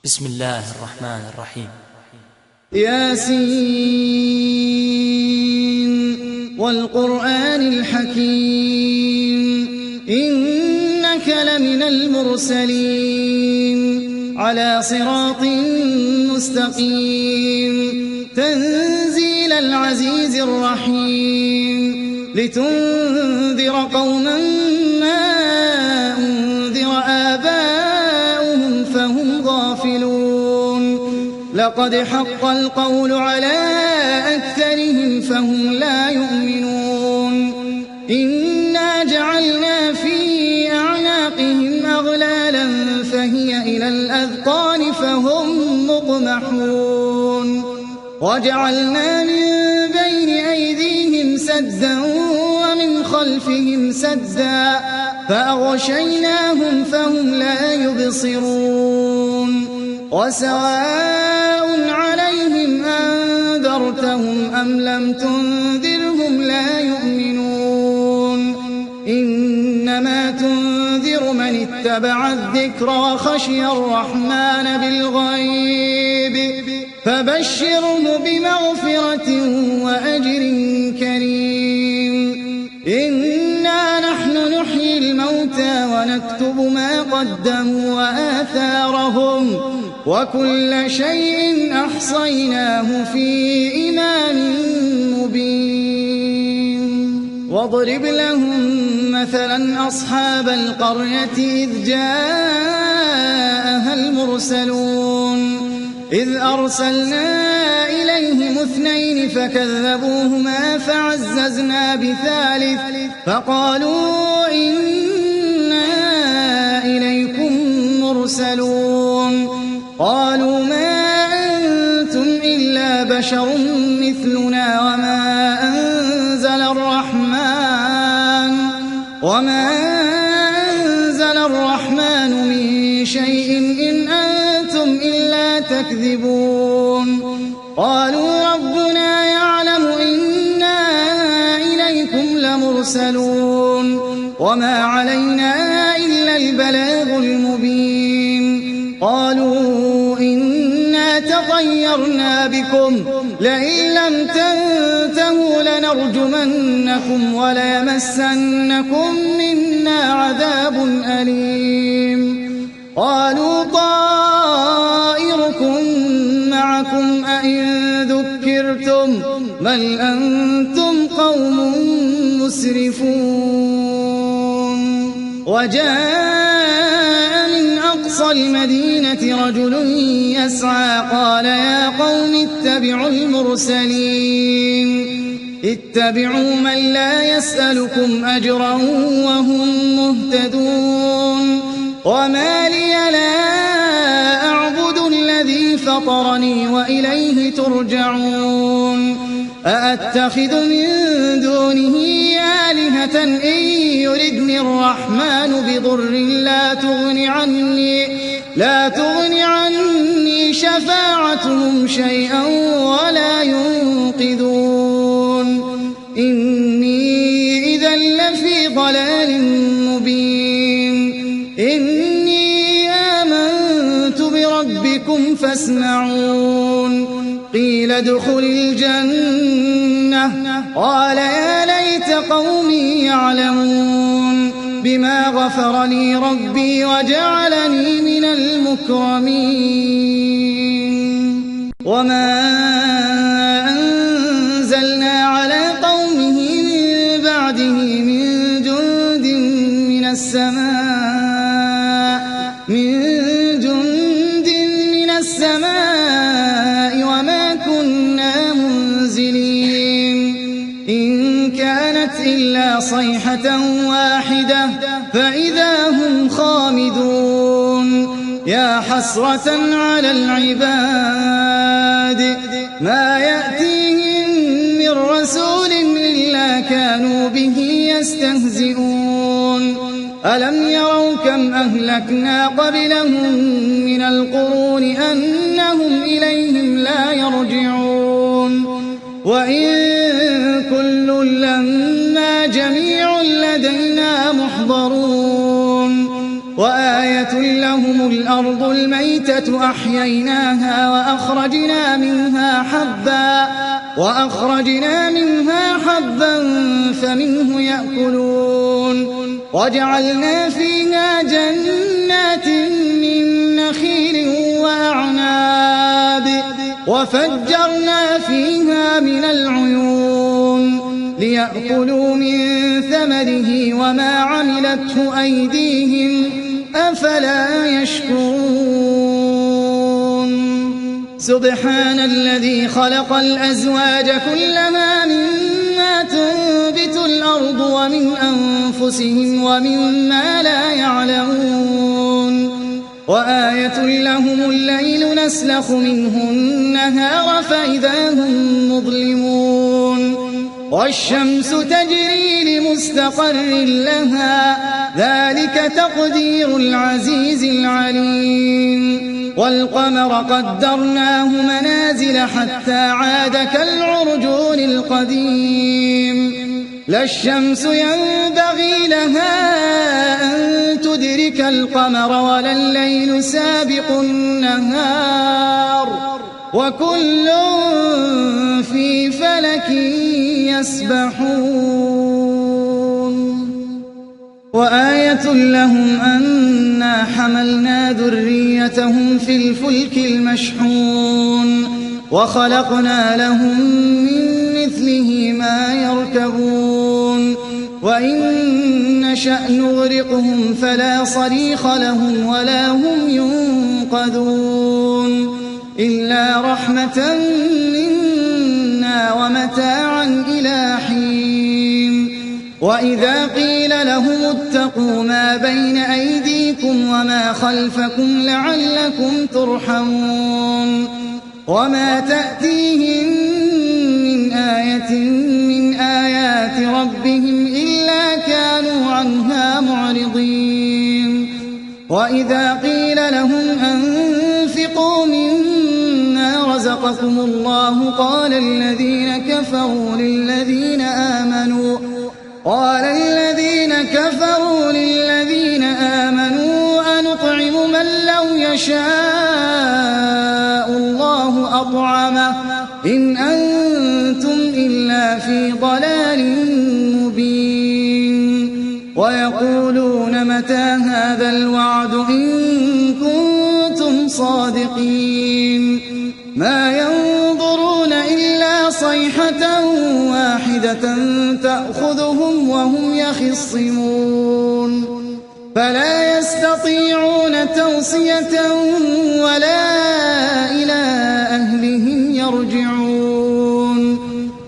بسم الله الرحمن الرحيم. ياسين والقرآن الحكيم إنك لمن المرسلين على صراط مستقيم تنزيل العزيز الرحيم لتنذر قوما ما أنذر آباؤهم فهم غافلون لقد حق القول على أكثرهم فهم لا يؤمنون إنا جعلنا في أعناقهم أغلالا فهي إلى الأذقان فهم مقمحون وجعلنا من بين أيديهم سدا ومن خلفهم سدا فأغشيناهم فهم لا يبصرون وسواء عليهم أنذرتهم أم لم تنذرهم لا يؤمنون إنما تنذر من اتبع الذكر وخشي الرحمن بالغيب فبشره بمغفرة وأجر كريم إنا نحن نحيي الموتى ونكتب ما قدموا وآثارهم وكل شيء أحصيناه في إمام مبين واضرب لهم مثلا أصحاب القرية إذ جاءها المرسلون إذ أرسلنا إليهم 2 فكذبوهما فعززنا بثالث فقالوا إنا إليكم مرسلون قالوا ما أنتم إلا بشر مثلنا وما أنزل الرحمن من شيء إن أنتم إلا تكذبون قالوا ربنا يعلم إنا إليكم لمرسلون وما علينا إلا البلاغ المبين قالوا إنا تطيرنا بكم لئن لم تنتهوا لنرجمنكم وليمسنكم منا عذاب أليم قالوا طائركم معكم أئن ذكرتم بل أنتم قوم مسرفون وجاء من أقصى المدينة رجل يسعى قال يا قوم اتبعوا المرسلين اتبعوا من لا يسألكم أجرا وهم مهتدون وما لي لا أعبد الذي فطرني وإليه ترجعون أأتخذ من دونه آلهة إن يردني الرحمن بضر لا تغن عني شفاعتهم شيئا ولا ينقذون إني إذا لفي ضلال مبين إني آمنت بربكم فاسمعون قيل ادخل الجنة قال يا ليت قومي يعلمون بما غفر لي ربي وجعلني من المكرمين وما أنزلنا على قومه من بعده من جند من السماء وما كنا منزلين إن كانت إلا صيحة واحدة فإذا هم خامدون يا حسرة على العباد ما يأتيهم من رسول إلا كانوا به يستهزئون ألم يروا كم أهلكنا قبلهم من القرون أنهم إليهم لا يرجعون وإن كل لما جميع لدينا محضرون وآية لهم لهم الأرض الميتة أحييناها وأخرجنا منها حبا فمنه يأكلون وجعلنا فيها جنات من نخيل وأعناب وفجرنا فيها من العيون ليأكلوا من ثمره وما عملته أيديهم أفلا يشكرون سبحان الذي خلق الأزواج كلها مما تنبت الأرض ومن أنفسهم ومما لا يعلمون وآية لهم الليل نسلخ منه النهار فإذا هم مظلمون والشمس تجري لمستقر لها ذلك تقدير العزيز العليم والقمر قدرناه منازل حتى عاد كالعرجون القديم لا الشمس ينبغي لها أن تدرك القمر ولا الليل سابق النهار وكل في فلك يسبحون وآية لهم أنا حملنا ذريتهم في الفلك المشحون وخلقنا لهم من مثله ما يركبون وإن نشأ نغرقهم فلا صريخ لهم ولا هم ينقذون إلا رحمة منا ومتاعا إلى حين وإذا قيل لهم اتقوا ما بين أيديكم وما خلفكم لعلكم ترحمون وما تأتيهم من آية من آيات ربهم إلا كانوا عنها معرضين وإذا قيل لهم أنفقوا مما رزقكم الله قال الذين كفروا للذين آمنوا أنطعم من لو يشاء الله أطعمه إن أنتم إلا في ضلال مبين ويقولون متى هذا الوعد إن كنتم صادقين ما ينظرون إلا صيحة واحدة تأخذهم وهم يخصمون فلا يستطيعون توصية ولا إلى أهلهم يرجعون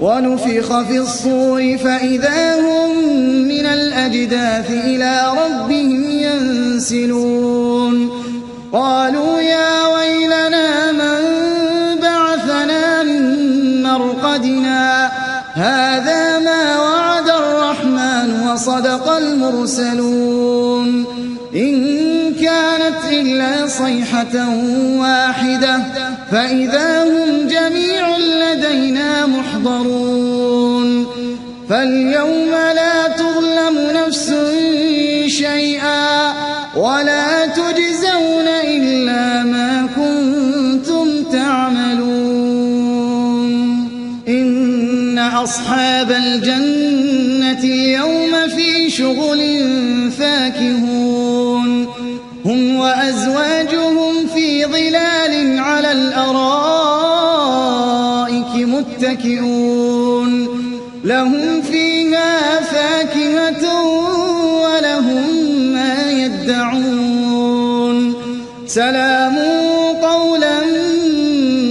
ونفخ في الصور فإذا هم من الأجداث إلى ربهم ينسلون قالوا يا ويلنا من بعثنا من مرقدنا هذا ما وعد الرحمن وصدق المرسلون إن كانت إلا صيحة واحدة فإذا هم جميع لدينا محضرون فاليوم لا تظلم نفس شيئا ولا تجزون إلا ما كنتم تعملون إن أصحاب الجنة اليوم في شغل فاكهون هم وأزواجهم في ظلال على الأرائك متكئون لهم فيها فاكهة ولهم ما يدعون سلام قولا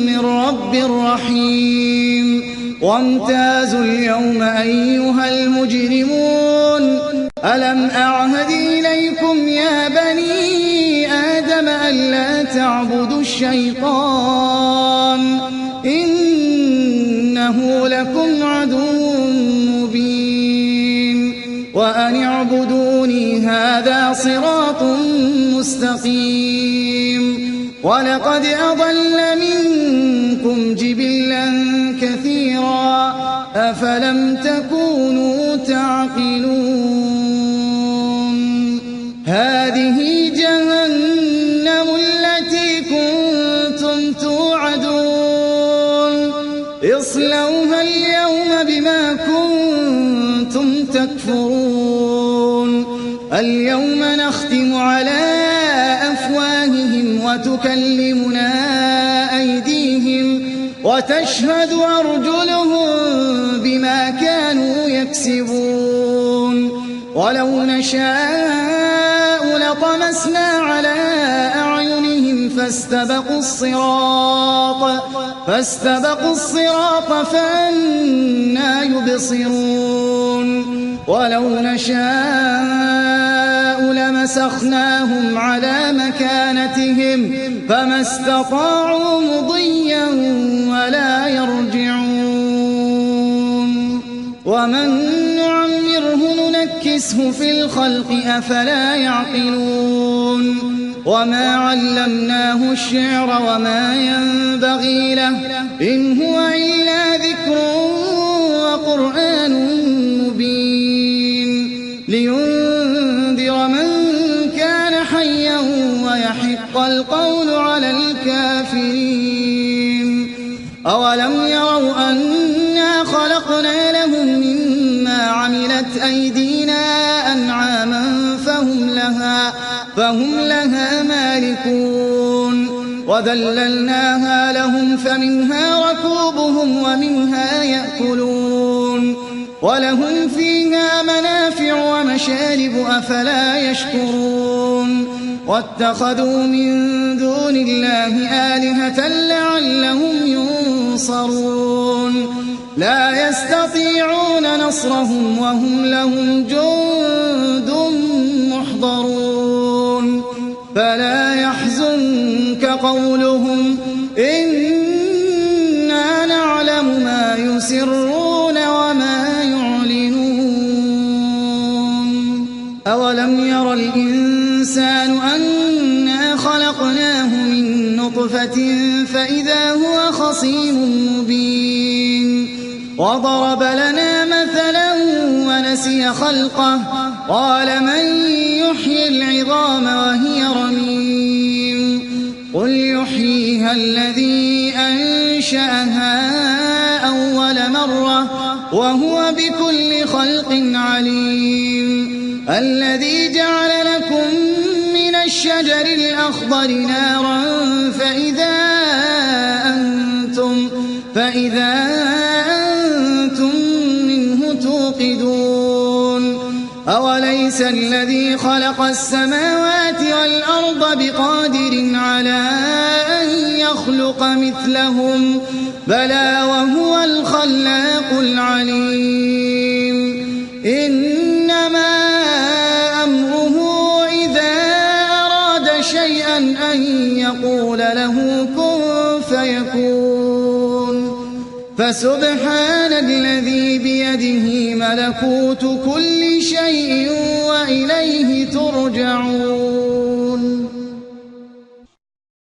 من رب رحيم وامتازوا اليوم أيها المجرمون ألم أعهد إليكم يا بني آدم ألا تعبدوا الشيطان إنه لكم عدو مبين وأن اعبدوني هذا صراط مستقيم ولقد أضل منكم جبلا كثيرا أفلم تكونوا تعقلون هذه جهنم اصلوها اليوم بما كنتم تكفرون اليوم نختم على أفواههم وتكلمنا أيديهم وتشهد أرجلهم بما كانوا يكسبون ولو نشاء لطمسنا على أعينهم فاستبقوا الصراط فأنى يبصرون ولو نشاء لمسخناهم على مكانتهم فما استطاعوا مضيا ولا يرجعون ومن نعمره ننكسه في الخلق أفلا يعقلون وما علمناه الشعر وما ينبغي له إن هو إلا ذكر وقرآن مبين لينذر من كان حيا ويحق القول على الكافرين أولم يروا أنا خلقنا لهم مما عملت أيدينا أنعاما فهم لها مالكون وذللناها لهم فمنها ركوبهم ومنها يأكلون ولهم فيها منافع ومشارب أفلا يشكرون واتخذوا من دون الله آلهة لعلهم ينصرون لا يستطيعون نصرهم وهم لهم جند محضرون فلا يحزنك قولهم إنا نعلم ما يسرون وما يعلنون أولم ير الإنسان أنا خلقناه من نطفة فإذا هو خصيم مبين وضرب لنا مثلا ونسي خلقه قال من يحيي العظام وهي رميم قل يحييها الذي أنشأها أول مرة وهو بكل خلق عليم الذي جعل لكم من الشجر الأخضر نارا فإذا أنتم منه توقدون أوليس الذي خلق السماوات والأرض بقادر على أن يخلق مثلهم بلى وهو الخلاق العليم إنما أمره إذا أراد شيئا أن يقول له كن فيكون فسبحان الذي بيده ملكوت كل شيء وإليه ترجعون